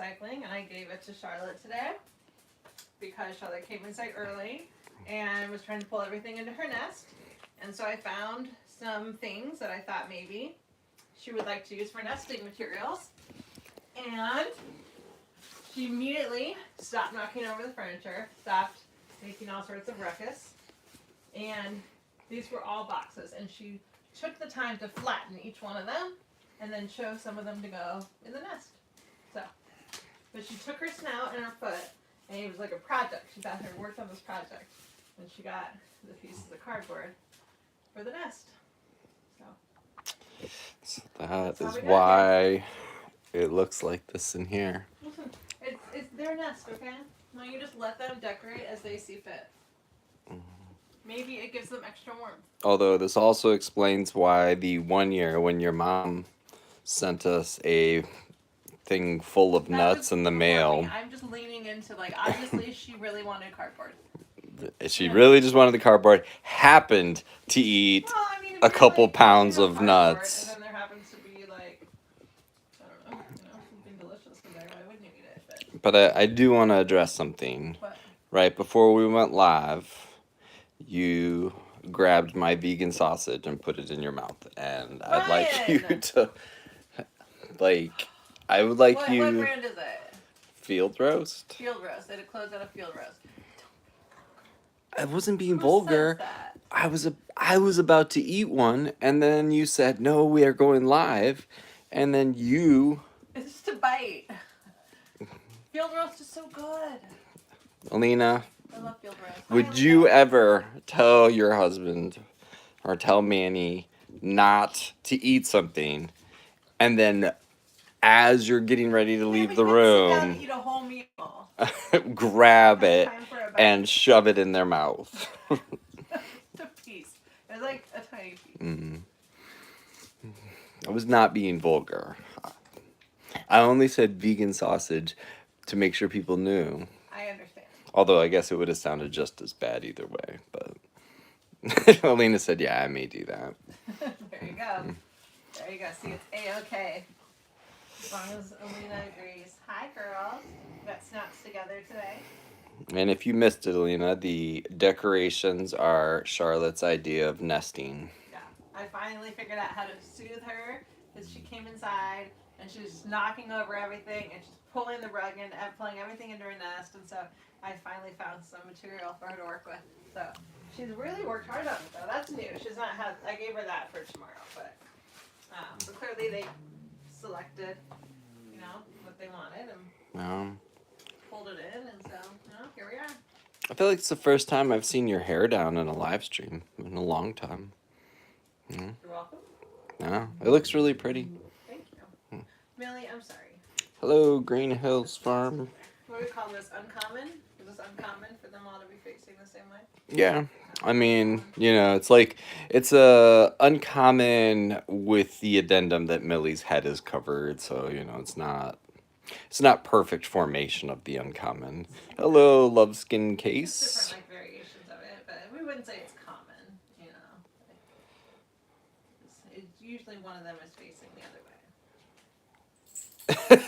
recycling, and I gave it to Charlotte today because Charlotte came inside early and was trying to pull everything into her nest. And so I found some things that I thought maybe she would like to use for nesting materials. And she immediately stopped knocking over the furniture, stopped making all sorts of ruckus. And these were all boxes. And she took the time to flatten each one of them and then chose some of them to go in the nest. So, but she took her snout and her foot, and it was like a project. She sat here and worked on this project. And she got the pieces of cardboard for the nest. So that is why it looks like this in here. Listen, it's their nest, okay? No, you just let them decorate as they see fit. Maybe it gives them extra warmth. Although this also explains why the 1 year when your mom sent us a thing full of nuts in the mail. I'm just leaning into, like, obviously she really wanted cardboard. She really just wanted the cardboard, happened to eat a couple pounds of nuts. And then there happens to be, like, I don't know, something delicious in there. Why wouldn't you eat it? But I do want to address something. What? Right before we went live, you grabbed my vegan sausage and put it in your mouth. And I'd like you to, like, I would like you... What brand is it? Field Roast? Field Roast. They had closed out of Field Roast. I wasn't being vulgar. I was about to eat one, and then you said, no, we are going live. And then you... It's just a bite. Field Roast is so good. Alina, I love Field Roast. Would you ever tell your husband or tell Manny not to eat something, and then as you're getting ready to leave the room, eat a whole meal. grab it and shove it in their mouth? It's a piece. It's like a tiny piece. Mm-hmm. I was not being vulgar. I only said vegan sausage to make sure people knew. I understand. Although I guess it would have sounded just as bad either way. But Alina said, yeah, I may do that. There you go. There you go. See, it's A-okay. As long as Alina agrees. Hi, girls. We got snacks together today. And if you missed it, Alina, the decorations are Charlotte's idea of nesting. Yeah. I finally figured out how to soothe her because she came inside and she was just knocking over everything and she's pulling the rug in and pulling everything into her nest. And so I finally found some material for her to work with. So she's really worked hard on it, though. That's new. She's not had. I gave her that for tomorrow, but clearly they selected, what they wanted and pulled it in, and so here we are. I feel like it's the first time I've seen your hair down in a live stream in a long time. You're welcome. Yeah, it looks really pretty. Thank you. Millie, I'm sorry. Hello, Green Hills Farm. What do we call this? Uncommon? Is this uncommon for them all to be facing the same way? Yeah. I mean, it's uncommon with the addendum that Millie's head is covered, so, it's not perfect formation of the uncommon. Hello, Love Skin Case. Different, variations of it, but we wouldn't say it's common, It's usually one of them is facing the other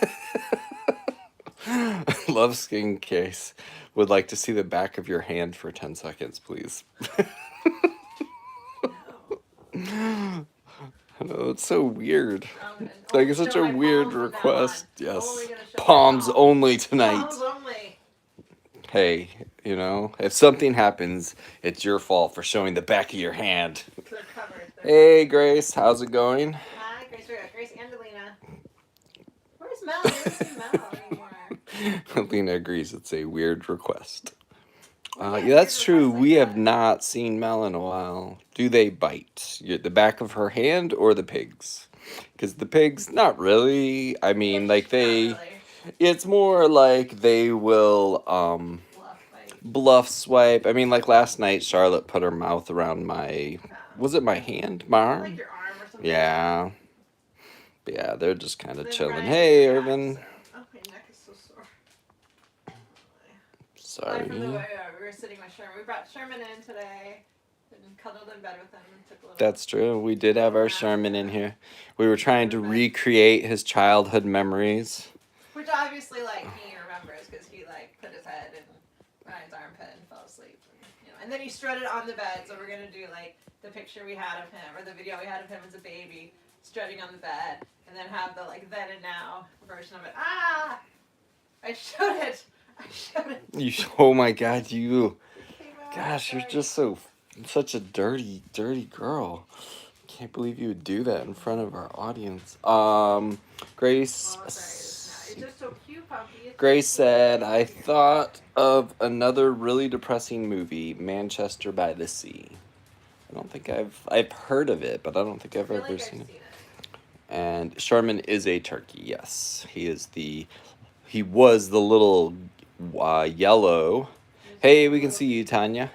way. Love Skin Case would like to see the back of your hand for 10 seconds, please. No. I know, it's so weird. It's such a weird request. Yes. Palms only tonight. Palms only. Hey, if something happens, it's your fault for showing the back of your hand. They're covered. Hey, Grace. How's it going? Hi, Grace. We got Grace and Alina. Where's Mel? I haven't seen Mel anymore. Alina agrees it's a weird request. Yeah, that's true. We have not seen Mel in a while. Do they bite? The back of her hand or the pigs? Because the pigs, not really. I mean, it's more like they will bluff swipe. I mean, like last night, Charlotte put her mouth around was it my hand? My arm? Like your arm or something. Yeah. But yeah, they're just kind of chilling. Hey, Irvin. Oh, my neck is so sore. Sorry. We were sitting with Sherman. We brought Sherman in today and cuddled in bed with him and took a little. That's true. We did have our Sherman in here. We were trying to recreate his childhood memories. Which which obviously like he remembers because he like put his head in Ryan's armpit and fell asleep. And then he strutted on the bed. So we're gonna do like the picture we had of him or the video we had of him as a baby strutting on the bed, and then have the like then and now version of it. Ah, I showed it. Oh my God, you. Came out, Gosh, you're sorry. just such a dirty girl. Can't believe you would do that in front of our audience. Grace. Oh, sorry, it's just so cute, Pumpy. It's Grace so said, cute. I thought of another really depressing movie, Manchester by the Sea. I don't think I've heard of it, but I don't think I've I feel ever like I've seen it. seen it. And Sharman is a turkey, yes. He was the little yellow. Hey, we can see you, Tanya.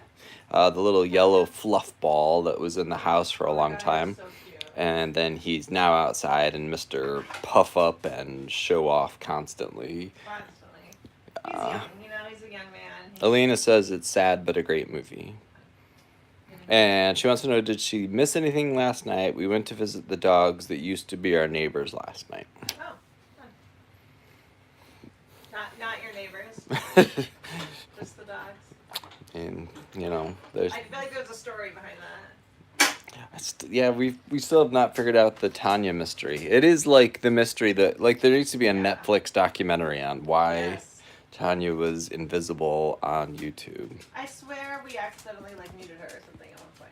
The little yellow fluff ball that was in the house for a long time. So cute. And then he's now outside and Mr. Puff Up and Show Off constantly. Constantly. He's young, he's a young man. Alina says it's sad but a great movie. And she wants to know, did she miss anything last night? We went to visit the dogs that used to be our neighbors last night. Oh, fun. Not your neighbors. Just the dogs. And, there's... I feel like there's a story behind that. Yeah, we still have not figured out the Tanya mystery. It is like the mystery that, like, there needs to be a Netflix documentary on why Yes. Tanya was invisible on YouTube. I swear we accidentally muted her or something at one point.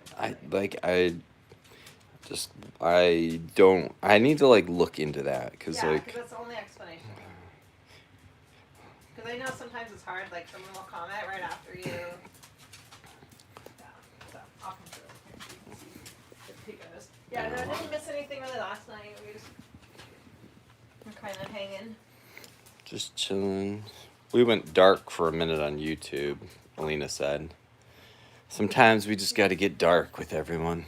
I need to look into that because because that's the only explanation. Because I know sometimes it's hard, someone will comment right after you. Yeah, so I'll come through. Here, you can see if he goes. Yeah, no, I didn't miss anything really last night. We're kind of hanging. just chilling. We went dark for a minute on YouTube, Alina said. Sometimes we just got to get dark with everyone,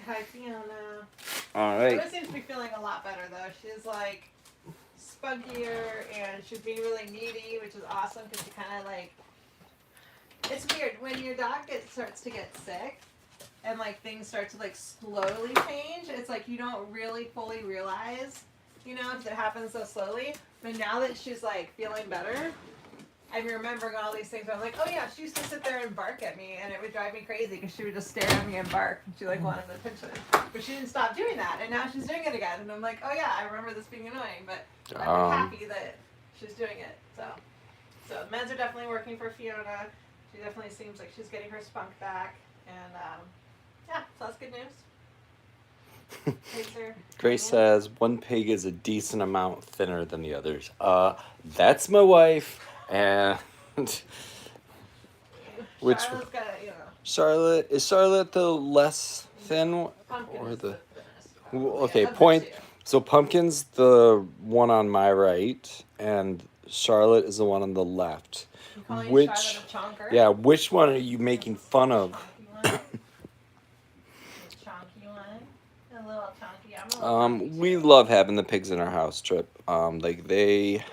Hi, Fiona. All Fiona right. seems to be feeling a lot better though. She's spunkier and she's being really needy, which is awesome because she kind of it's weird when your dog starts to get sick and things start to slowly change. It's you don't really fully realize, because it happens so slowly. But now that she's feeling better, I'm remembering all these things. I'm like, oh yeah, she used to sit there and bark at me, and it would drive me crazy because she would just stare at me and bark. And she wanted attention, but she didn't stop doing that, and now she's doing it again. And I'm like, oh yeah, I remember this being annoying, but I'm happy that she's doing it. So meds are definitely working for Fiona. She definitely seems like she's getting her spunk back, and yeah, so that's good news. Grace says one pig is a decent amount thinner than the others. That's my wife. And which Charlotte's got, Charlotte is Charlotte the less thin Pumpkin or is the thinnest, okay of the point? two. So Pumpkin's the one on my right, and Charlotte is the one on the left. I'm calling Which Charlotte a chonker. yeah, which one are you making fun of? Chonky one. A little chonky. I'm a little chonky We too. love having the pigs in our house, Trip. They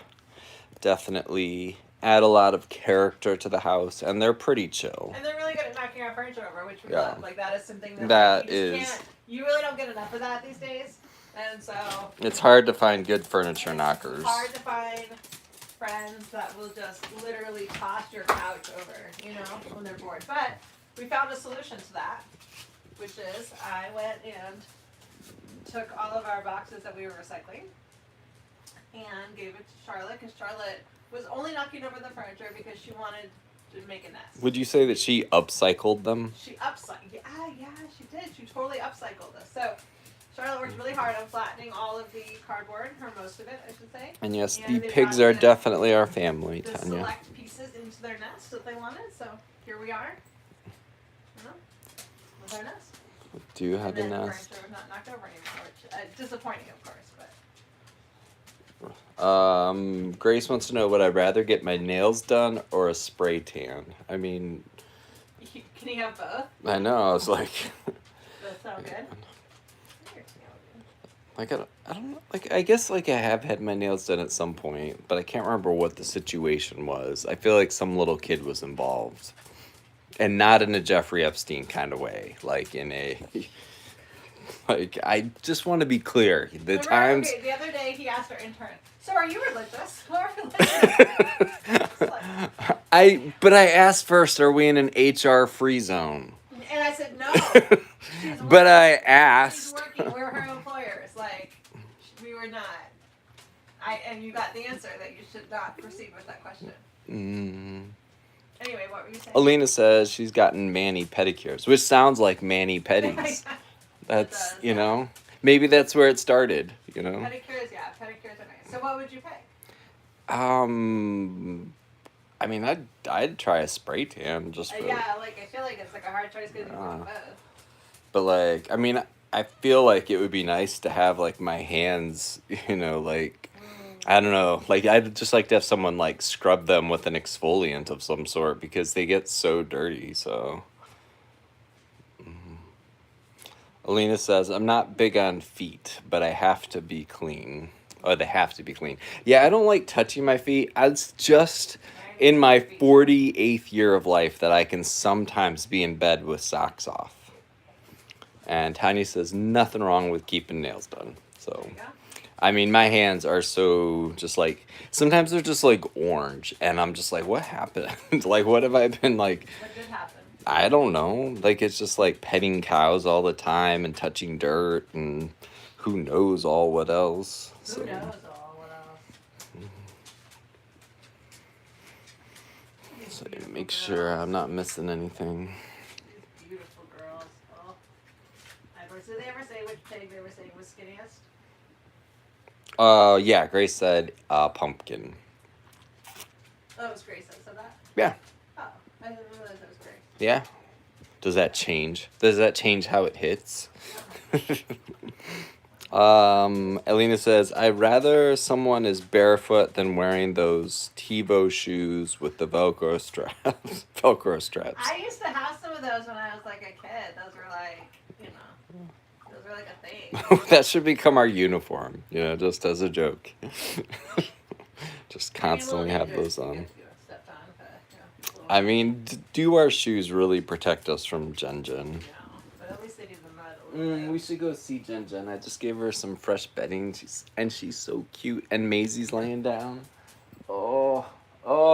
definitely add a lot of character to the house, and they're pretty chill. And they're really good at knocking our furniture over, which we Yeah. love. That is something That you is- you really don't get enough of that these days. And so It's hard to find good furniture knockers. It's hard to find friends that will just literally toss your couch over, when they're bored. But we found a solution to that, which is I went and took all of our boxes that we were recycling and gave it to Charlotte because Charlotte was only knocking over the furniture because she wanted to make a nest. Would you say that she upcycled them? She upcycled. Yeah, she did. She totally upcycled this. So Charlotte worked really hard on flattening all of the cardboard, or most of it, I should say. And yes, And the they pigs brought are definitely our family, the Tanya. select pieces into their nest that they wanted. So here we are. With our nest. Do you have And the then the nest? furniture was not knocked over anymore, which disappointing, of course. But Grace wants to know, would I rather get my nails done or a spray tan? I mean, can you have both? I know, I was like, That sound good. I don't know, I guess I have had my nails done at some point, but I can't remember what the situation was. I feel like some little kid was involved. And not in a Jeffrey Epstein kind of way, in a Like, I just want to be clear. The Remember, times. okay, the other day he asked our intern, so are you religious? Or religious? But I asked first, are we in an HR free zone? And I said, no. She's But I She's asked. working. We're her employers. Like, we were not. And you got the answer that you should not proceed with that question. Anyway, what were you saying? Alina says she's gotten mani pedicures, which sounds like mani pedis. That's, you know, maybe that's where it started, you know. Pedicures, yeah, pedicures are nice. So what would you pay? I mean, I'd try a spray tan just for. Yeah, like I feel like it's like a hard choice because you want both. But like, I mean, I feel like it would be nice to have like my hands, you know, like. I don't know. Like, I'd just like to have someone, like, scrub them with an exfoliant of some sort because they get so dirty, so. Alina says, I'm not big on feet, but I have to be clean. Or they have to be clean. Yeah, I don't like touching my feet. It's just in my 48th year of life that I can sometimes be in bed with socks off. And Tanya says, nothing wrong with keeping nails done, so. I mean, my hands are so just like, sometimes they're just like orange, and I'm just like, what happened? Like, what have I been like? What did happen? I don't know. Like, it's just like petting cows all the time and touching dirt and who knows all what else. Who knows all what else? So make sure I'm not missing anything. These beautiful girls. Oh. Did they ever say which pig they were saying was skinniest? Yeah, Grace said, pumpkin. Oh, it was Grace that said that? Yeah. Oh, I didn't realize it was Grace. Yeah. Does that change? Does that change how it hits? Elena says, I'd rather someone is barefoot than wearing those TiVo shoes with the Velcro straps. Velcro straps. I used to have some of those when I was like a kid. Those were like, you know, those were like a thing. That should become our uniform, you know, just as a joke. Just constantly have those on. I mean, do our shoes really protect us from Jen Jen? No, but at least they do the mud a little bit. We should go see Jen Jen. I just gave her some fresh bedding, she's so cute. And Maisie's laying down. Oh,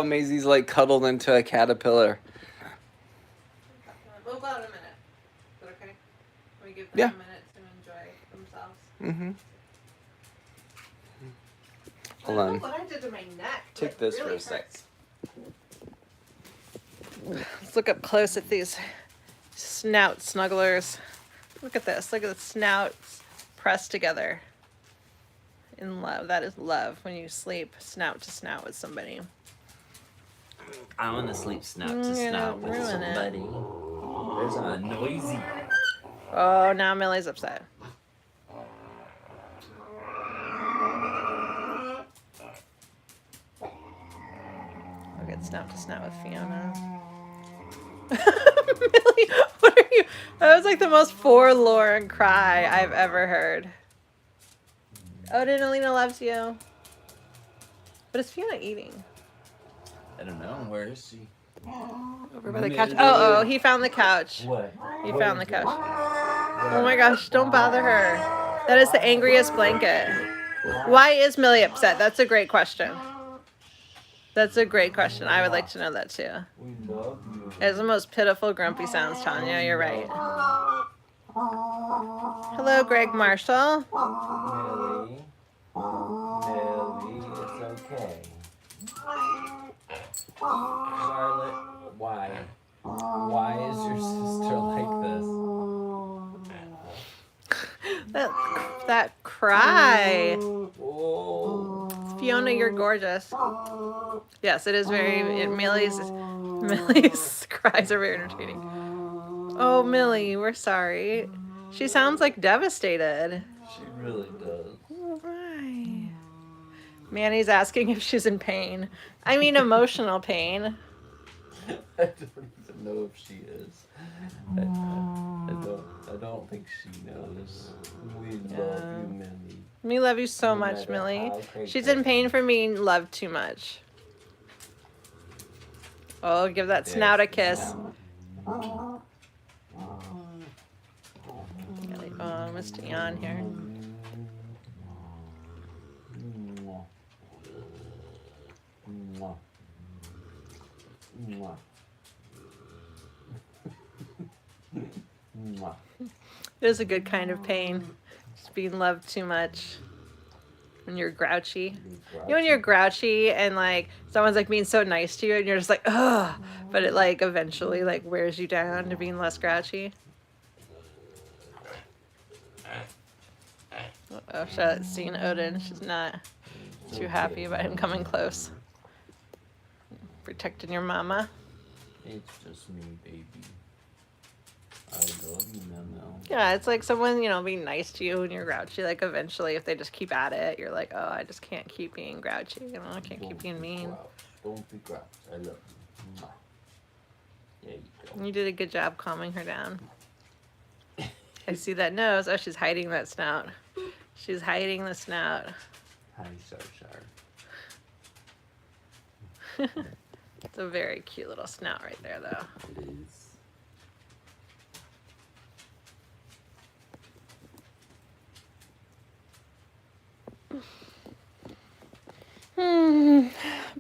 Maisie's like cuddled into a caterpillar. We'll go out in a minute. Is that okay? We give them Yeah. a minute to enjoy themselves. Mm-hmm. I don't know what I did to my neck. Take this really for a sec. hurts. Let's look up close at these snout snugglers. Look at this. Look at the snouts pressed together in love. That is love when you sleep snout to snout with somebody. I want to sleep snout to You're snout gonna with ruin it. somebody. There's a noisy. Oh, now Millie's upset. I'll get snout to snout with Fiona. Millie, what are you? That was like the most forlorn cry I've ever heard. Odin, Alina loves you. What is Fiona eating? I don't know. Where is she? Over by the couch. Oh, he found the couch. What? He found the couch. Oh my gosh, don't bother her. That is the angriest blanket. Why is Millie upset? That's a great question. That's a great question. I would like to know that too. We love you. It's the most pitiful grumpy sounds, Tanya. You're right. Hello, Greg Marshall. Millie. Millie, it's okay. Charlotte, why? Why is your sister like this? That cry. Oh. Fiona, you're gorgeous. Yes, it is very. Millie's cries are very entertaining. Oh, Millie, we're sorry. She sounds like devastated. She really does. Why? Manny's asking if she's in pain. I mean, emotional pain. I don't even know if she is. I don't think she knows. We love you, Millie. We love you so No much, matter Millie. how crazy- She's in pain for being loved too much. Oh, give that snout a kiss. Miss Dion here. Mwah. Mwah. Mwah. Mwah. It is a good kind of pain. Just being loved too much. When you're grouchy. You know when you're grouchy and like someone's like being so nice to you and you're just like, ugh, but it like eventually like wears you down to being less grouchy. Oh, Charlotte's seeing Odin. She's not too happy about him coming close. Protecting your mama. It's just me, baby. I love you, Mel. Yeah, it's like someone, you know, being nice to you when you're grouchy. Like eventually if they just keep at it, you're like, oh, I just can't keep being grouchy. You know, I can't keep being mean. Don't be grouchy. I love you. Mwah. There you go. You did a good job calming her down. I see that nose. Oh, she's hiding that snout. She's hiding the snout. Hi, Shar. It's a very cute little snout right there, though. It is.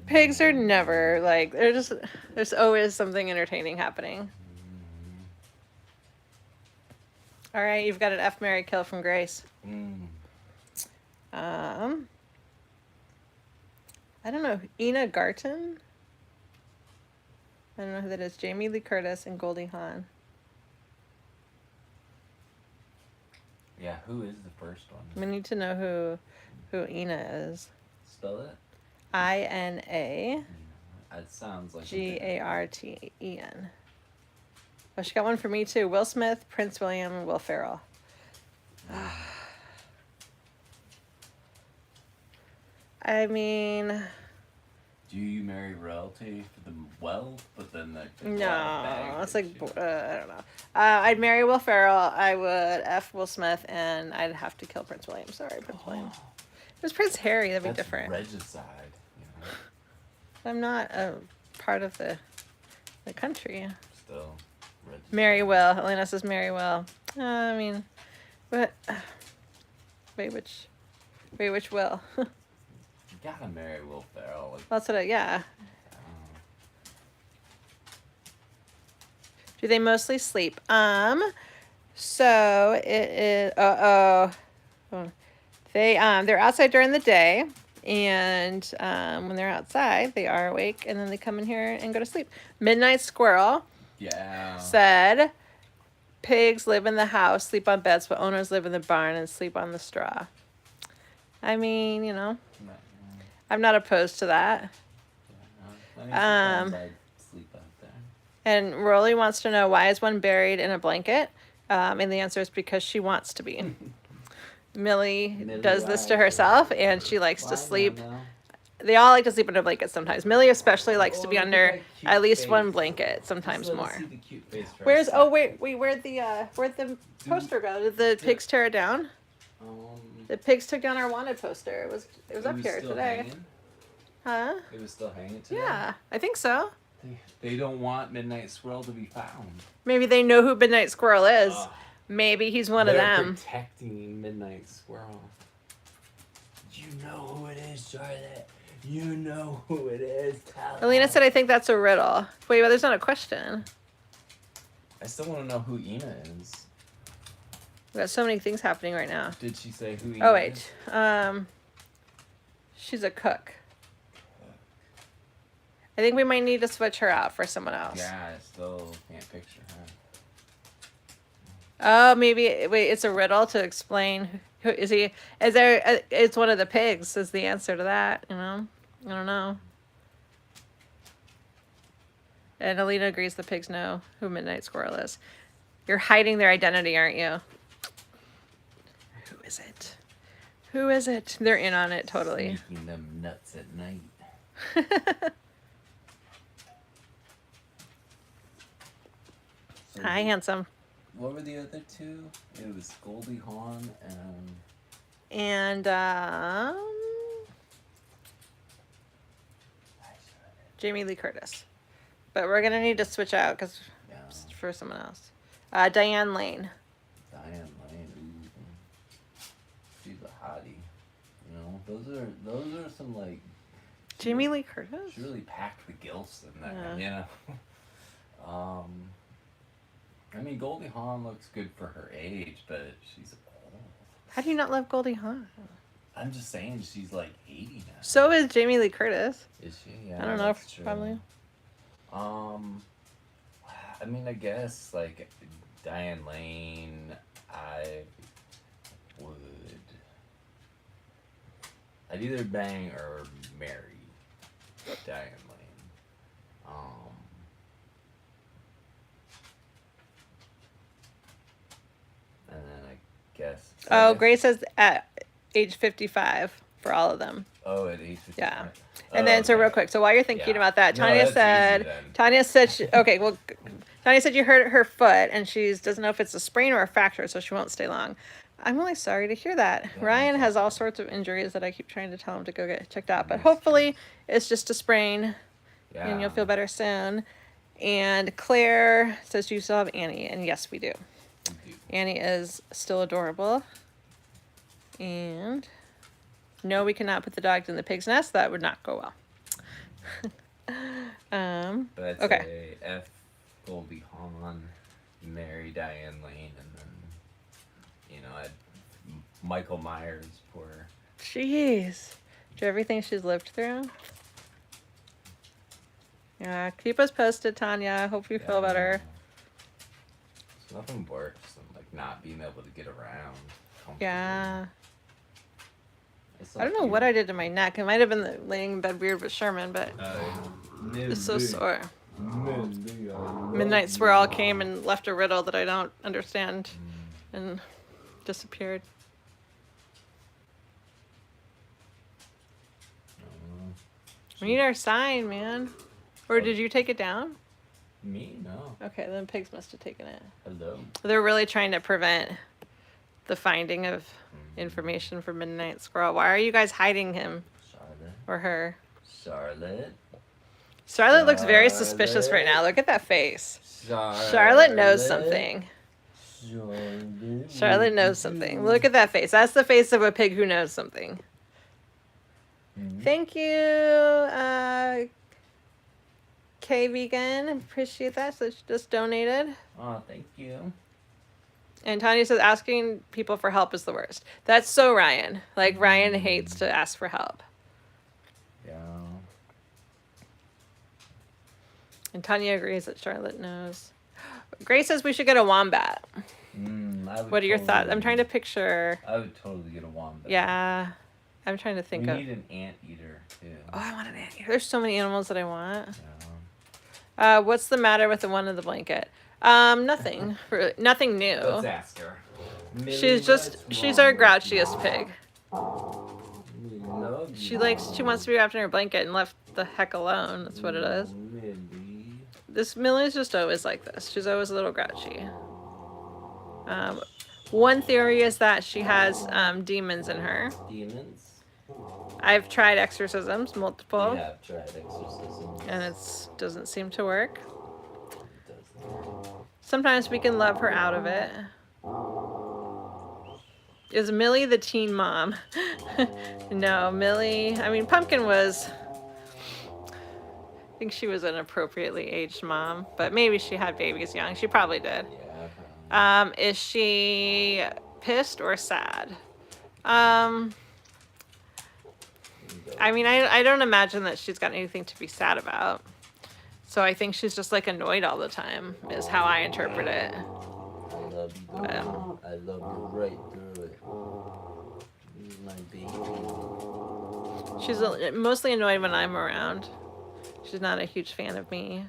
Pigs are never like there's always something entertaining happening. All right, you've got an F, Mary, kill from Grace. I don't know, Ina Garten. I don't know who that is. Jamie Lee Curtis and Goldie Hawn. Yeah, who is the first one? We need to know who Ina is. Spell it. INA It sounds like GARTEN. Oh, she got one for me too. Will Smith, Prince William, and Will Ferrell. I mean, Do you marry royalty for the wealth, but then the no, it's like I don't know. I'd marry Will Ferrell. I would F Will Smith, and I'd have to kill Prince William. Sorry, Prince William. If it was Prince Harry, that'd be different. Regicide. You know? I'm not a part of the country. Still. Regicide. Marry Will. Elena says marry Will. I mean, but wait, which Will? You gotta marry Will Ferrell. Like, That's what yeah. Do they mostly sleep? So it is. They're outside during the day, and when they're outside, they are awake, and then they come in here and go to sleep. Midnight Squirrel said, "Pigs live in the house, sleep on beds, but owners live in the barn and sleep on the straw." I mean, you know, I'm not opposed to that. I'd sleep out there. And Rolly wants to know, why is one buried in a blanket? And the answer is because she wants to be. Millie does this to herself, and she likes to sleep. They all like to sleep under blankets sometimes. Millie especially likes to be under at least one blanket, sometimes more. Where'd the poster go? Did the pigs tear it down? The pigs took down our wanted poster. It was up here today. Hanging? Huh? It was still hanging today? Yeah, I think so. They don't want Midnight Squirrel to be found. Maybe they know who Midnight Squirrel is. Maybe he's one of them. Protecting Midnight Squirrel. You know who it is, Charlotte. You know who it is. Alina said, I think that's a riddle. Wait, but there's not a question. I still want to know who Ina is. We've got so many things happening right now. Did she say who Ina Oh, is? wait. She's a cook. I think we might need to switch her out for someone else. Yeah, I still can't picture her. Oh, maybe, wait, it's a riddle to explain. Who is he? Is there, it's one of the pigs is the answer to that, you know? I don't know. And Alina agrees the pigs know who Midnight Squirrel is. You're hiding their identity, aren't you? Who is it? Who is it? They're in on it, totally. Sneaking them nuts at night. So Hi, handsome. what were the other two? It was Goldie Hawn And, Jamie Lee Curtis. But we're going to need to switch out because for someone else. Diane Lane. Diane Lane. those are some like. Jamie Lee Curtis? She really packed the gilfs in there, Yeah. you know. I mean, Goldie Hawn looks good for her age, but she's old. How do you not love Goldie Hawn? I'm just saying, she's like 80 now. So is Jamie Lee Curtis. Is she? Yeah, I don't know, that's true. probably. I mean, I guess like Diane Lane, I'd either bang or marry Diane Lane. And then I guess. Oh, Grace says at age 55 for all of them. Oh, at age 55. Yeah. And then, so real quick, so while you're thinking Yeah. about that, No, Tanya that's said, easy then. Tanya said, okay, well, Tanya said you hurt her foot and she doesn't know if it's a sprain or a fracture, so she won't stay long. I'm really sorry to hear that. Yeah, Ryan that's has all sorts of injuries that I keep trying to tell him to go get checked out, but hopefully it's just a sprain and you'll feel better soon. And Claire says you still have Annie, and yes, we do. We do. Annie is still adorable. And no, we cannot put the dogs in the pig's nest. That would not go well. But I'd Okay. say F. Goldie Hawn, marry Diane Lane, and then, you know, I'd Michael Myers, poor. Jeez. Do everything she's lived through? Yeah, keep us posted, Tanya. Hope you feel better. It's nothing worse than like not being able to get around. comfortably. Yeah. It's I don't know what I did to my neck. It might have been the laying in bed weird with Sherman, but it's so sore. Midnight Swirl came and left a riddle that I don't understand and disappeared. We need our sign, man. Or did you take it down? Me? No. Okay, then pigs must have taken it. Hello. They're really trying to prevent the finding of information from Midnight Squirrel. Why are you guys hiding him Charlotte. or her? Charlotte. Charlotte looks very suspicious right now. Look at that face. Charlotte. Charlotte knows something. Charlotte. Charlotte knows something. Look at that face. That's the face of a pig who knows something. Thank you, K Vegan. Appreciate that. So she just donated. Oh, thank you. And Tanya says asking people for help is the worst. That's so Ryan. Like, Ryan hates to ask for help. Yeah. And Tanya agrees that Charlotte knows. Grace says we should get a wombat. What are your thoughts? I'm trying to picture. I would totally get a wombat. Yeah. I'm trying to We think of. need an anteater too. Oh, I want an anteater. There's so many animals that I want. Yeah. What's the matter with the one in the blanket? Nothing. Nothing new. Let's ask her. She's our grouchiest pig. We love She you. wants to be wrapped in her blanket and left the heck alone. That's what it is. Millie. Millie's just always like this. She's always a little grouchy. One theory is that she has demons in her. Demons. I've tried exorcisms, multiple, We have tried exorcism. and it doesn't seem to work. It doesn't. Sometimes we can love her out of it. Is Millie the teen mom? No, Millie. I mean, Pumpkin was. I think she was an appropriately aged mom, but maybe she had babies young. She probably did. Yeah, probably. Is she pissed or sad? I mean, I don't imagine that she's got anything to be sad about. So I think she's just like annoyed all the time, is how I interpret it. I love you. Girl. I love you right through it. You're my baby. She's mostly annoyed when I'm around. She's not a huge fan of me.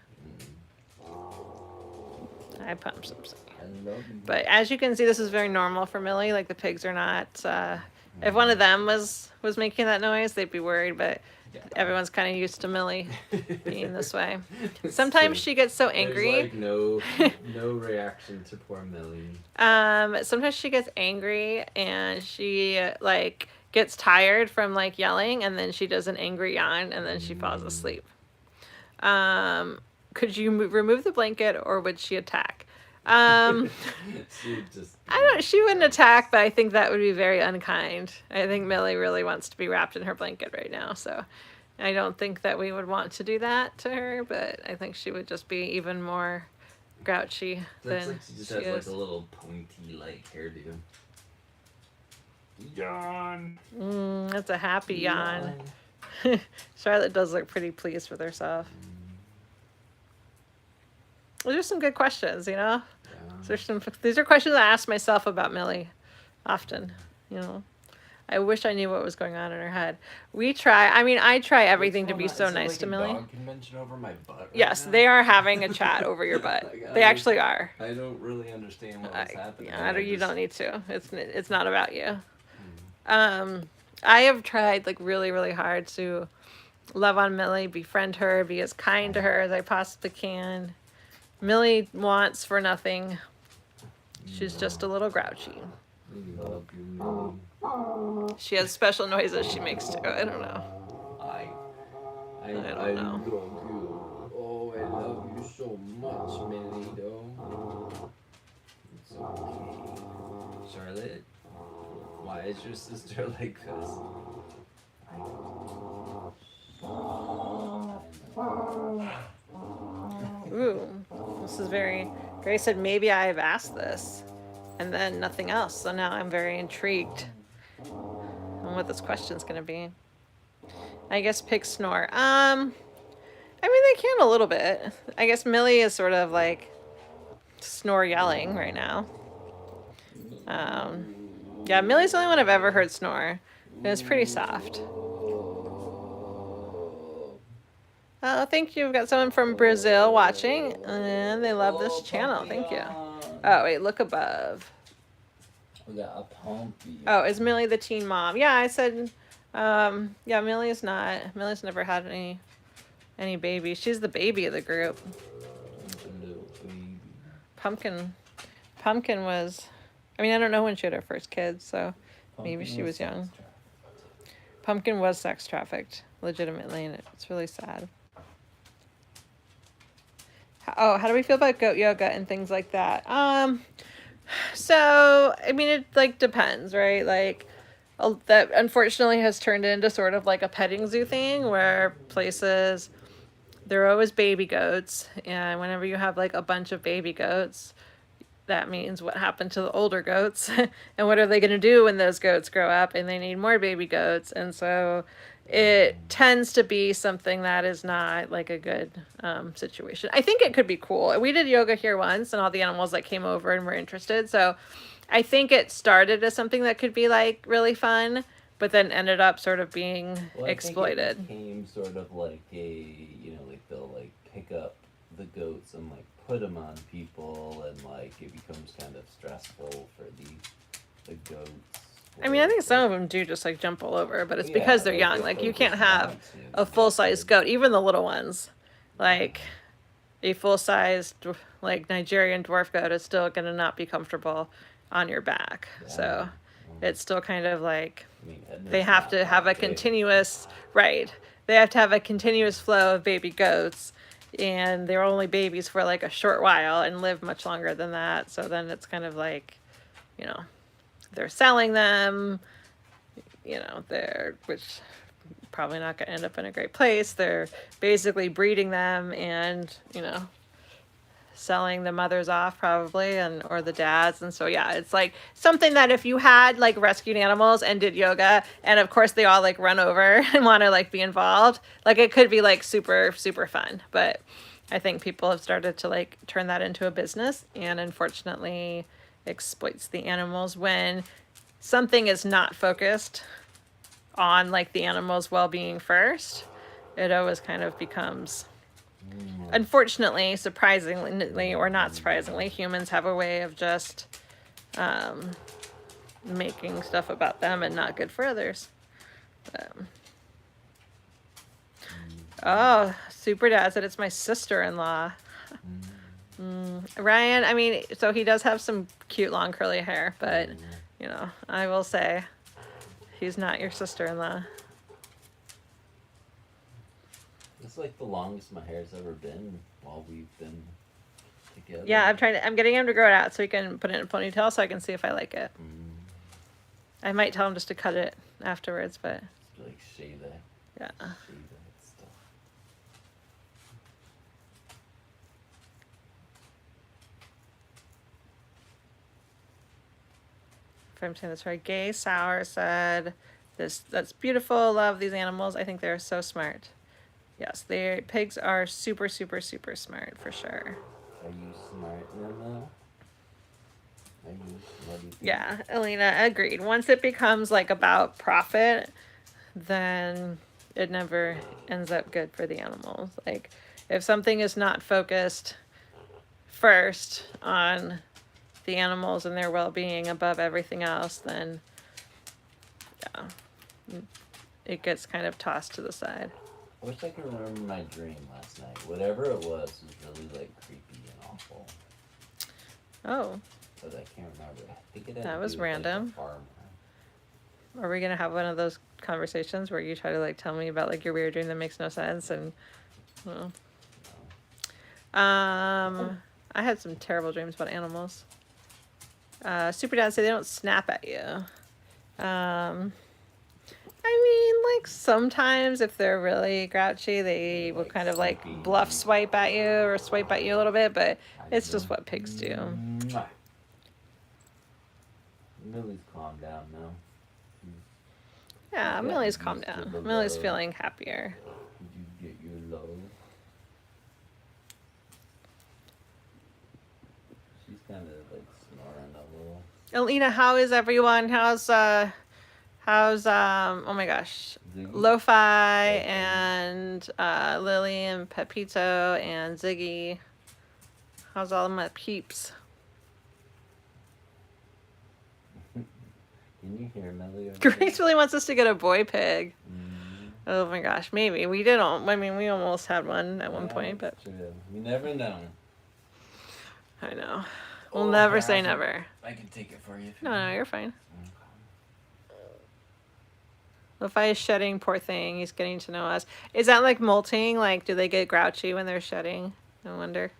I pump some. I love you. But as you can see, this is very normal for Millie. Like, the pigs are not. If one of them was making that noise, they'd be worried. But Yeah. everyone's kind of used to Millie being this way. Sometimes she gets so angry. There's no reaction to poor Millie. Sometimes she gets angry and she like gets tired from like yelling, and then she does an angry yawn, and then she falls asleep. Could you remove the blanket, or would she attack? She would just. She wouldn't attack, but I think that would be very unkind. I think Millie really wants to be wrapped in her blanket right now, so I don't think that we would want to do that to her, but I think she would just be even more grouchy Looks than like she just she has like is. a little pointy like hairdo. Yawn. That's a happy yawn. Charlotte does look pretty pleased with herself. Those are some good questions, you know? These are questions I ask myself about Millie often, you know? I wish I knew what was going on in her head. I try everything to be so nice to Millie. Dog convention over my butt right Yes, now? they are having a chat over your butt. Like, They actually are. I don't really understand what's happening. You don't need to. It's not about you. I have tried like really, really hard to love on Millie, befriend her, be as kind to her as I possibly can. Millie wants for nothing. She's just a little grouchy. We love you, Millie. She has special noises she makes too. I don't know. I don't know. love you. Oh, I love you so much, Millie, though. It's okay. Charlotte, why is your sister like this? Ooh, this is very. Grace said maybe I have asked this, and then nothing else. So now I'm very intrigued on what this question's gonna be. I guess pigs snore. I mean they can a little bit. I guess Millie is sort of like snore yelling right now. Yeah, Millie's the only one I've ever heard snore. And it's pretty soft. Oh, thank you. We've got someone from Brazil watching, and they love this channel. Thank you. Oh, wait, look above. We got a pumpy. Oh, is Millie the teen mom? Yeah, I said, yeah, Millie's never had any babies. She's the baby of the group. Little baby. Pumpkin was, I mean, I don't know when she had her first kid, so maybe she was young. Pumpkin was sex trafficked, legitimately, and it's really sad. How do we feel about goat yoga and things like that? So, I mean, it like depends, right? Like, that unfortunately has turned into sort of like a petting zoo thing where places, there are always baby goats, and whenever you have like a bunch of baby goats, that means what happened to the older goats and what are they going to do when those goats grow up and they need more baby goats. And so it tends to be something that is not like a good situation. I think it could be cool. We did yoga here once and all the animals that came over and were interested. So I think it started as something that could be like really fun, but then ended up sort of being exploited. It became sort of like like they'll like pick up the goats and like put them on people, and like it becomes kind of stressful for the goats. I mean, I think some of them do just like jump all over, but it's because they're young. Like you can't have a full-size goat, even the little ones. Like a full-sized like Nigerian dwarf goat is still gonna not be comfortable on your back. So it's still kind of like they have to have a continuous, right. They have to have a continuous flow of baby goats, and they're only babies for like a short while and live much longer than that. So then it's kind of like, they're selling them, which probably not going to end up in a great place. They're basically breeding them and, selling the mothers off probably, or the dads. And so, yeah, it's like something that if you had like rescued animals and did yoga, and of course they all like run over and want to like be involved, like it could be like super, super fun. But I think people have started to like turn that into a business, and unfortunately exploits the animals when something is not focused on like the animal's well-being first. It always kind of becomes, unfortunately, surprisingly or not surprisingly, humans have a way of just making stuff about them and not good for others. Oh, Super Dad said it's my sister-in-law. Ryan, I mean, so he does have some cute long curly hair, but I will say he's not your sister-in-law. It's like the longest my hair's ever been while we've been together. Yeah, I'm getting him to grow it out so he can put it in a ponytail so I can see if I like it. I might tell him just to cut it afterwards, but Like shave that. yeah. Shave that stuff. If I'm saying this right, Gay Sour said, that's beautiful. Love these animals. I think they're so smart. Yes, pigs are super, super, super smart for sure. Are you smart, Mama? Are you smarty? Yeah, Alina agreed. Once it becomes like about profit, then it never ends up good for the animals. Like if something is not focused first on the animals and their well-being above everything else, then yeah, it gets kind of tossed to the side. I wish I could remember my dream last night. Whatever it was really like creepy and awful. Oh, But I can't remember. I think it had That to was do with, like, a random. farmer. are we gonna have one of those conversations where you try to like tell me about like your weird dream that makes no sense and well, I had some terrible dreams about animals. Super Dad said they don't snap at you. I mean, like sometimes if they're really grouchy, they will Like kind of like snoopy. bluff swipe at you or swipe at you a little bit, but it's just what pigs do. Mwah. Millie's calmed down now. Yeah, Yeah, Millie's used calmed to down. the Millie's love. feeling happier. Did you get your love? She's kind of like snoring a little. Alina, how is everyone? How's oh my gosh, Ziggy? Lo-Fi Okay. and Lily and Pepito and Ziggy. How's all my peeps? Can you hear Millie? over there? Grace really wants us to get a boy pig. Mhm. Oh my gosh, maybe. We didn't. I mean, we almost had one at one Yeah, point, but it's true. You never know. I know. We'll Oh, never here, say I can- never. I can take it for you. if No, you no, want. you're fine. Okay. Lo-Fi is shedding, poor thing. He's getting to know us. Is that like molting? Like, do they get grouchy when they're shedding? I wonder.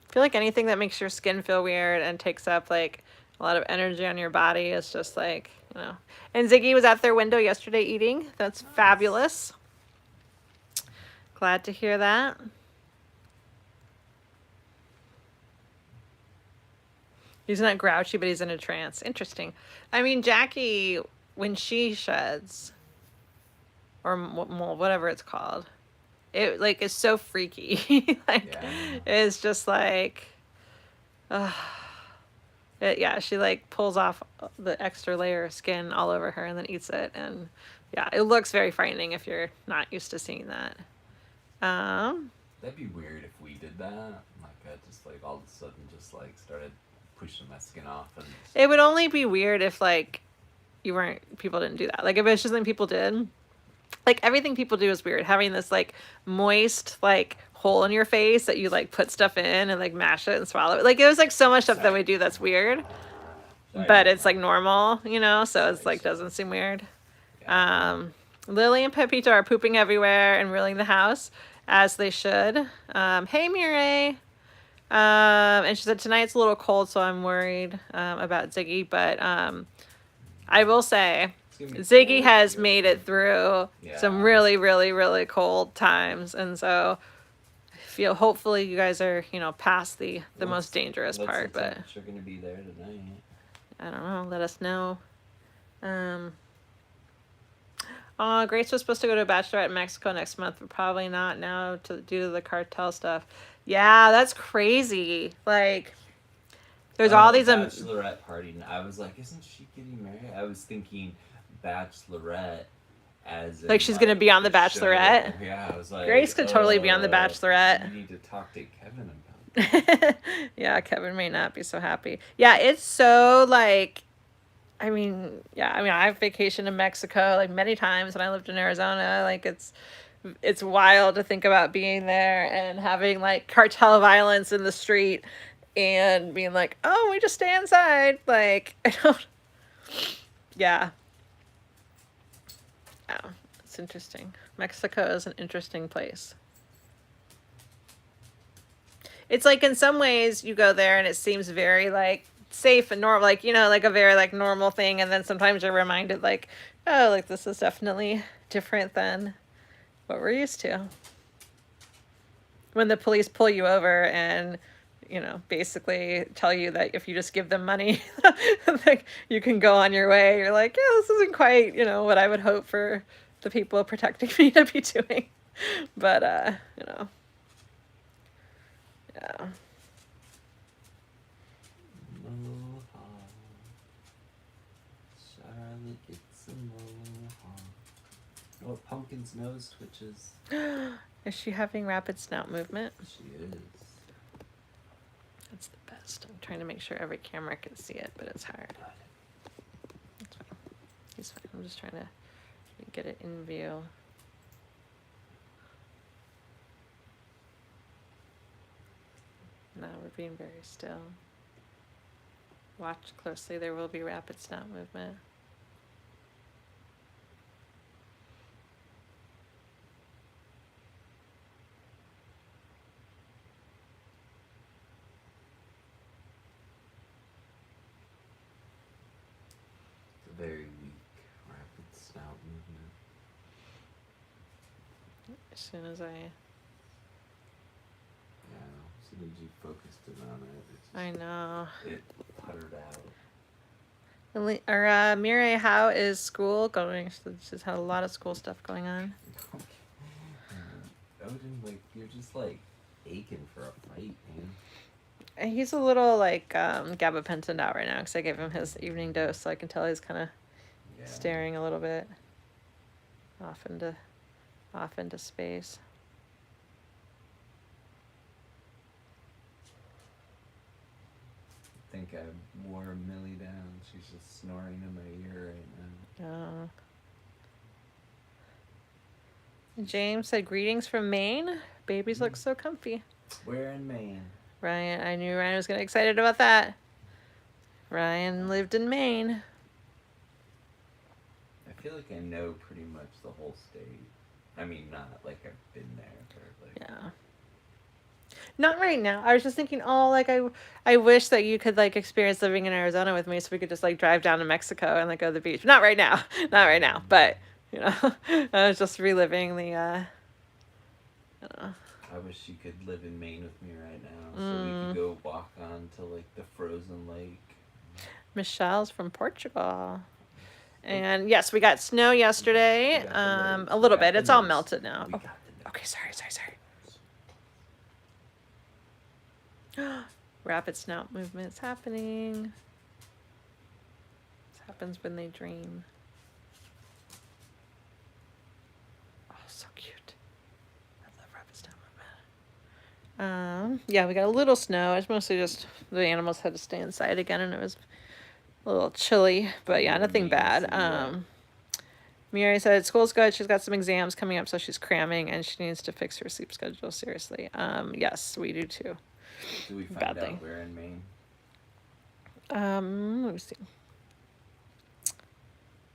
I feel like anything that makes your skin feel weird and takes up like a lot of energy on your body is just like, you know. And Ziggy was at their window yesterday eating. That's fabulous. Glad to hear that. He's not grouchy, but he's in a trance. Interesting. I mean, Jackie, when she sheds, or whatever it's called, it like is so freaky. Like, Yeah. it's just like, yeah, she like pulls off the extra layer of skin all over her and then eats it, and yeah, it looks very frightening if you're not used to seeing that. That'd be weird if we did that. Like, I just like all of a sudden just like started pushing my skin off and. Just, It would only be weird if like people didn't do that. Like if it's just something people did. Like everything people do is weird. Having this like moist like hole in your face that you like put stuff in and like mash it and swallow it. Like it was like so much stuff that we do that's weird, Sorry. but it's like normal, you know? So it's like doesn't seem weird. Lily and Pepito are pooping everywhere and ruining the house as they should. Hey Mireille. And she said tonight's a little cold, so I'm worried about Ziggy, but I will say It's gonna be Ziggy cold has here. made it through some Yeah. really, really, really cold times, and so I feel hopefully you guys are, you know, past the most dangerous What's part, the but temperature gonna be there tonight? I don't know. Let us know. Grace was supposed to go to a bachelorette in Mexico next month, but probably not now due to the cartel stuff. Yeah, that's crazy. Like, there's all these. Bachelorette party. And I was like, isn't she getting married? I was thinking Bachelorette as in, Like she's gonna be on The show. Bachelorette? Yeah, I was like, Grace could totally be on The Bachelorette. You need to talk to Kevin about that. Yeah, Kevin may not be so happy. Yeah, it's so like, I mean, I have vacationed in Mexico like many times when I lived in Arizona. Like it's wild to think about being there and having like cartel violence in the street and being like, oh, we just stay inside. Like, I don't, yeah. Oh, it's interesting. Mexico is an interesting place. it's like in some ways you go there and it seems very like safe and normal, like, you know, like a very like normal thing, and then sometimes you're reminded like, oh, like this is definitely different than what we're used to. When the police pull you over and, you know, basically tell you that if you just give them money, like you can go on your way. You're like, yeah, this isn't quite, you know, what I would hope for the people protecting me to be doing. But you know, yeah. Aloha. Charlotte gets aloha. Oh, Pumpkin's nose twitches. Is she having rapid snout movement? She is. That's the best. I'm trying to make sure every camera can see it, but it's hard. That's fine. He's fine. I'm just trying to get it in view. Now we're being very still. Watch closely. There will be rapid snout movement. It's a very weak rapid snout movement. As soon as I As soon as you focused it on it, I know. it puttered out. Or Mireille, how is school going? She's had a lot of school stuff going on. Odin, like, you're just like aching for a fight, man. And he's a little like gabapented out right now because I gave him his evening dose, so I can tell he's kind of staring a little bit off into space. I think I wore Millie down. She's just snoring in my ear right now. James said, greetings from Maine. Babies look so comfy. Where in Maine? Ryan, I knew Ryan was going to be excited about that. Ryan lived in Maine. I feel like I know pretty much the whole state. I mean, not like I've been there, but like... Yeah. Not right now. I was just thinking, oh, like I wish that you could like experience living in Arizona with me, so we could just like drive down to Mexico and like go to the beach. Not right now. Not right now. But, you know, I was just reliving the I don't know. I wish you could live in Maine with me right now, so we could go walk on to like the frozen lake. Michelle's from Portugal. And yes, we got snow yesterday. A little bit. It's all melted now. Oh. Okay, sorry. Rapid snout movements happening. This happens when they dream. Oh, so cute. I love rapid snout movement. Yeah, we got a little snow. It's mostly just the animals had to stay inside again, and it was a little chilly, but yeah, nothing bad. Miri said school's good. She's got some exams coming up, so she's cramming, and she needs to fix her sleep schedule seriously. Yes, we do too. Do we find out where in Maine? Let me see.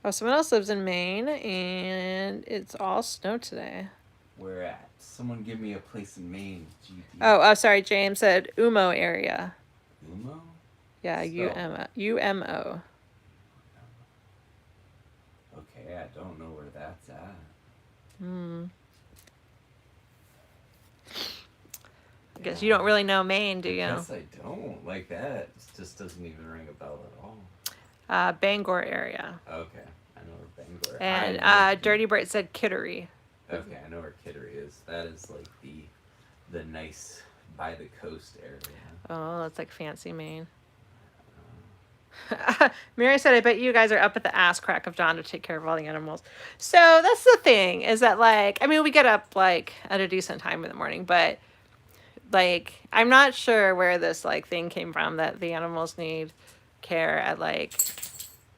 Oh, someone else lives in Maine, and it's all snow today. Where at? Someone give me a place in Maine. GD. Oh, sorry. James said Umo area. Umo? Yeah, UMO. Okay, I don't know where that's at. I guess you don't really know Maine, do you? Yes, I don't. Like that just doesn't even ring a bell at all. Bangor area. Okay, I know where Bangor. And Dirty Bright said Kittery. Okay, I know where Kittery is. That is like the nice by the coast area. Oh, that's like fancy Maine. Mary said, I bet you guys are up at the ass crack of dawn to take care of all the animals. So that's the thing, is that like, I mean, we get up like at a decent time in the morning, but like, I'm not sure where this like thing came from that the animals need care at like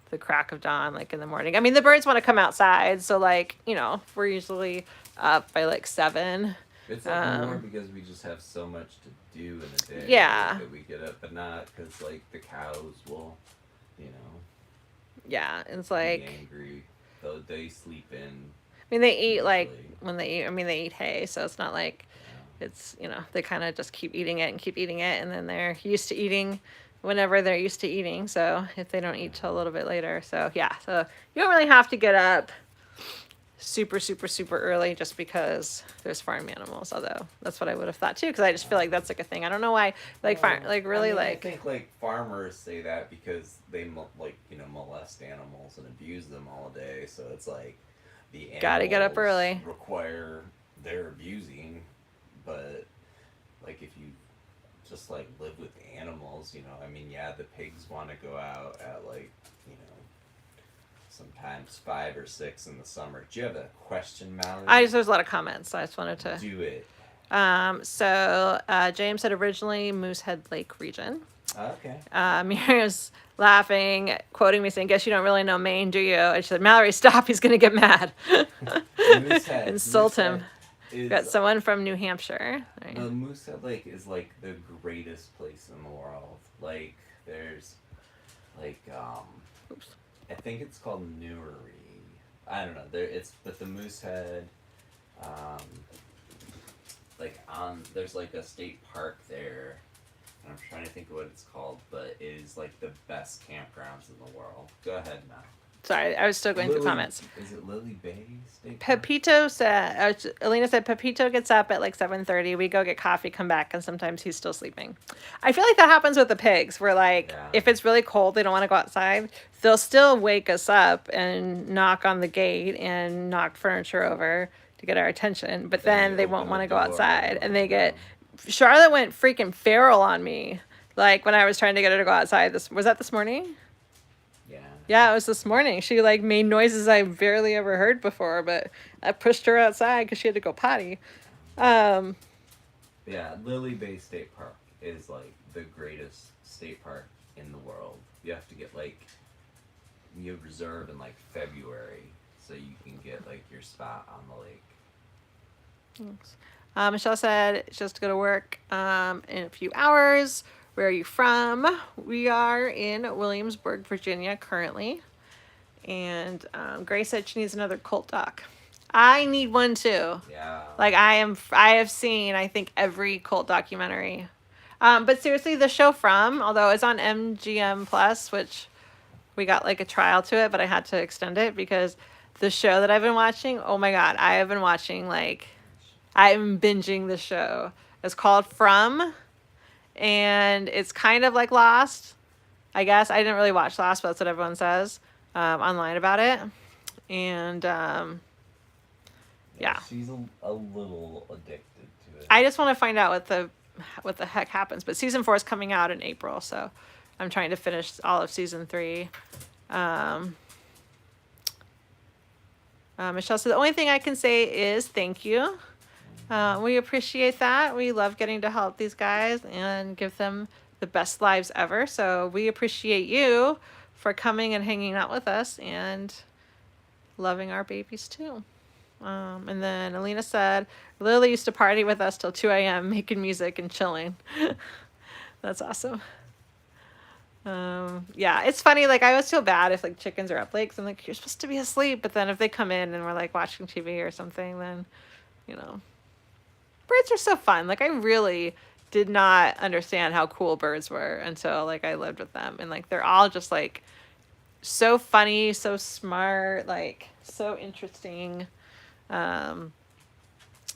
the crack of dawn, like in the morning. I mean, the birds want to come outside, so like, you know, we're usually up by like 7. It's like more because we just have so much to do in a day. Yeah. That we get up, but not because like the cows will, you know. Yeah, it's like be angry. They sleep in. I mean, they eat like usually. when they eat. I mean, they eat hay, so it's not like it's, they kind of just keep eating it and keep eating it, and then they're used to eating whenever they're used to eating. So if they don't eat till a little bit later, so yeah, so you don't really have to get up super early just because there's farm animals. Although that's what I would have thought too, because I just feel like that's like a thing. I don't know why, like farm, like really, I like think like farmers say that because they molest animals and abuse them all day. So it's like the animals gotta get up early. require their abusing, but like if you just like live with animals, I mean, yeah, the pigs want to go out at like sometimes 5 or 6 in the summer. Do you have a question, Mallory? There's a lot of comments, so I just wanted to Do it. So James said originally Moosehead Lake region. Okay. Miriam's laughing, quoting me saying, "Guess you don't really know Maine, do you?" And she said, "Mallory, stop, he's gonna get mad." Insult him. Got someone from New Hampshire. Right. The Moosehead Lake is like the greatest place in the world. Like there's like Oops. I think it's called Newry. I don't know. But the Moosehead there's like a state park there. And I'm trying to think of what it's called, but it is like the best campgrounds in the world. Go ahead now. Sorry, I was still going through comments. Is it Lily Bay State Park? Pepito said, Alina said, Pepito gets up at like 7:30. We go get coffee, come back, and sometimes he's still sleeping. I feel like that happens with the pigs, where like, if it's really cold, they don't want to go outside. They'll still wake us up and knock on the gate and knock furniture over to get our attention, but then they won't want to go outside. And Charlotte went freaking feral on me. Like when I was trying to get her to go outside. Was that this morning? Yeah, it was this morning. She like made noises I barely ever heard before, but I pushed her outside because she had to go potty. Yeah, Lily Bay State Park is like the greatest state park in the world. You have to get you reserve in like February so you can get like your spot on the lake. Thanks. Michelle said she has to go to work in a few hours. Where are you from? We are in Williamsburg, Virginia currently. And Grace said she needs another cult doc. I need one too. Yeah. Like I have seen, I think, every cult documentary. But seriously, the show From, although it's on MGM Plus, which we got like a trial to it, but I had to extend it because the show that I've been watching, oh my God, I have been watching I'm binging the show. It's called From. And it's kind of like Lost, I guess. I didn't really watch Lost, but that's what everyone says online about it. And yeah. She's a little addicted to it. I just want to find out what the heck happens. But season 4 is coming out in April, so I'm trying to finish all of season 3. Michelle said the only thing I can say is thank you. We appreciate that. We love getting to help these guys and give them the best lives ever. So we appreciate you for coming and hanging out with us and loving our babies too. And then Alina said, Lily used to party with us till 2 a.m. making music and chilling. That's awesome. Yeah, it's funny. Like I always feel bad if like chickens are up late, 'cause I'm like, you're supposed to be asleep. But then if they come in and we're like watching TV or something, then, birds are so fun. Like I really did not understand how cool birds were until like I lived with them, and like they're all just like so funny, so smart, like so interesting. And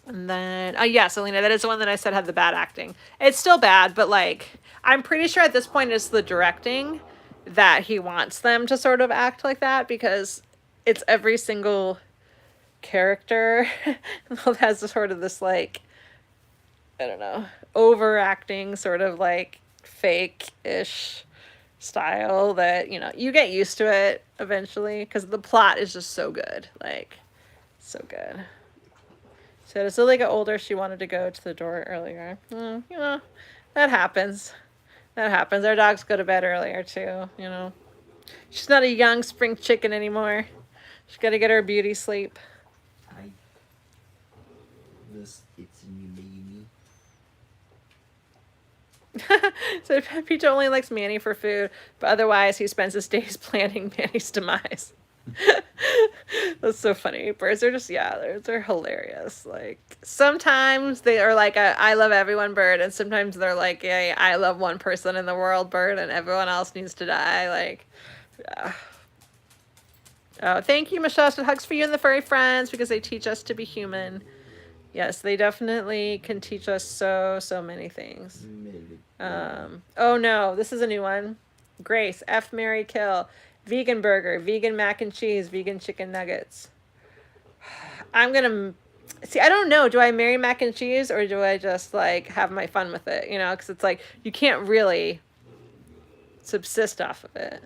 then yes, Alina, that is the one that I said had the bad acting. It's still bad, but like I'm pretty sure at this point it's the directing that he wants them to sort of act like that, because it's every single character has sort of this like, I don't know, overacting sort of like fake-ish style that, you get used to it eventually because the plot is just so good. Like, so good. So as Lily got older, she wanted to go to the door earlier. That happens. That happens. Our dogs go to bed earlier too, She's not a young spring chicken anymore. She's got to get her beauty sleep. It's a new baby. So Peter only likes Manny for food, but otherwise he spends his days planning Manny's demise. That's so funny. Birds are just, they're hilarious. Like, sometimes they are like a I love everyone bird, and sometimes they're like a I love one person in the world bird, and everyone else needs to die. Like, yeah. Oh, thank you, Michelle. So hugs for you and the furry friends because they teach us to be human. Yes, they definitely can teach us so many things. Oh no, this is a new one. Grace, F, Mary, kill. Vegan burger, vegan mac and cheese, vegan chicken nuggets. I'm gonna see. I don't know. Do I marry mac and cheese or do I just like have my fun with it? You know, because it's like you can't really subsist off of it.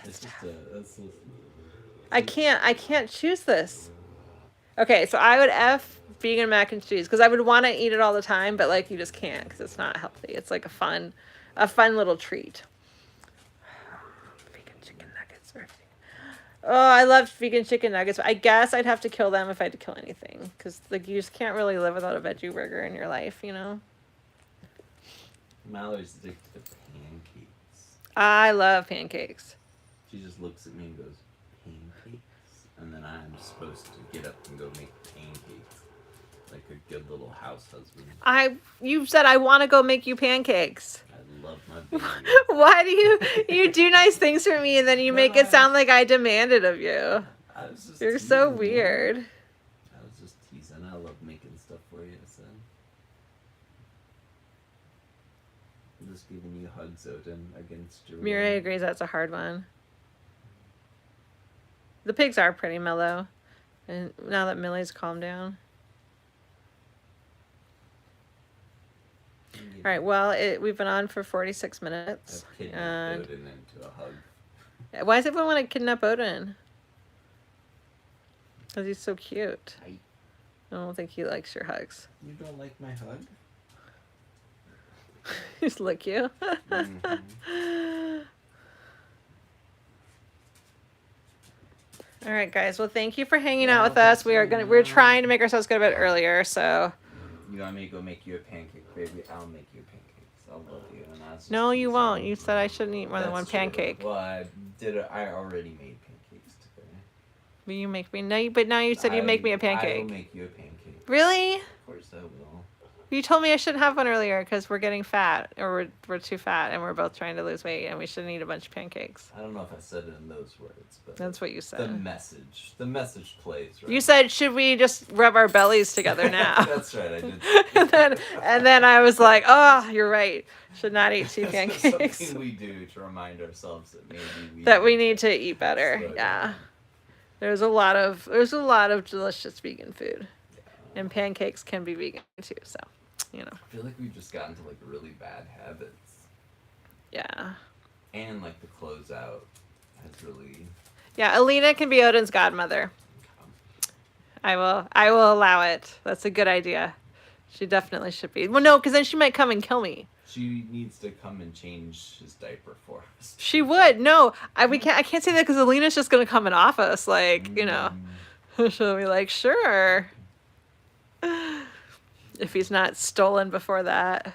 It's just I can't choose this. Okay, so I would F vegan mac and cheese because I would want to eat it all the time, but like you just can't because it's not healthy. It's like a fun little treat. Vegan chicken nuggets. Oh, I love vegan chicken nuggets. I guess I'd have to kill them if I had to kill anything because like you just can't really live without a veggie burger in your life, you know. Mallory's addicted to pancakes. I love pancakes. She just looks at me and goes, pancakes? And then I'm supposed to get up and go make pancakes. Like a good little house husband. You said I want to go make you pancakes. I love my baby. Why do you do nice things for me and then you make it sound like I demanded of you? I was just You're so teasing, weird. man. I was just teasing. I love making stuff for you, son. I'm just giving you hugs, Odin, against your Mirai will. agrees that's a hard one. The pigs are pretty mellow. And now that Millie's calmed down. All right, well, we've been on for 46 minutes. I've kidnapped Odin into a hug. Why does everyone want to kidnap Odin? Because he's so cute. I don't think he likes your hugs. You don't like my hug? Just lick you. All right, guys. Well, thank you for hanging out with us. We're trying to make ourselves go to bed earlier, so. You want me to go make you a pancake, baby? I'll make you pancakes. I'll love you. And I'll just No, you tease won't. You said I shouldn't eat more than one That's true. pancake. Well, I did. I already made pancakes today. Will you make me? No, but now you said you'd make me a I pancake. will make you a pancake. Really? Of course I will. You told me I shouldn't have one earlier because we're getting fat, or we're too fat, and we're both trying to lose weight, and we shouldn't eat a bunch of pancakes. I don't know if I said it in those words, but That's what you the said. message plays. Right? You said, should we just rub our bellies together now? That's right. I did. and then I was like, oh, you're right. Should not eat two This is pancakes. something we do to remind ourselves that maybe We need to eat better. Slow Yeah. down. There's a lot of delicious vegan food, and pancakes can be vegan too. So, you know. I feel like we've just gotten to like really bad habits, Yeah. and like the closeout has really. Yeah. Alina can be Odin's godmother. I will allow it. That's a good idea. She definitely should be. Well, no, because then she might come and kill me. She needs to come and change his diaper for us. She would. No, I can't say that because Alina's just gonna come and off us. Like, you know, she'll be like, sure. If he's not stolen before that.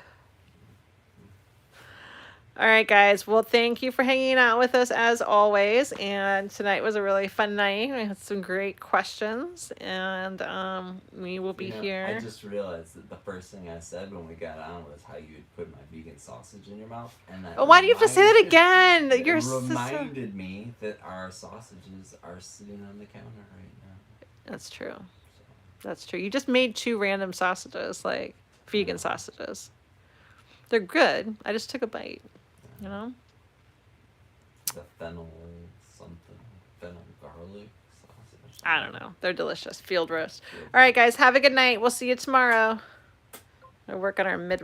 All right, guys. Well, thank you for hanging out with us as always. And tonight was a really fun night. We had some great questions, and we will be here. I just realized that the first thing I said when we got on was how you would put my vegan sausage in your mouth, and that. Oh, why do you have to say that again? It You're reminded me that our sausages are sitting on the counter right now. That's true. That's true. You just made 2 random sausages, like vegan sausages. They're good. I just took a bite. You know? The fennel garlic sausage. I don't know. They're delicious. Field roast. All right, guys. Have a good night. We'll see you tomorrow. We'll work on our Midwest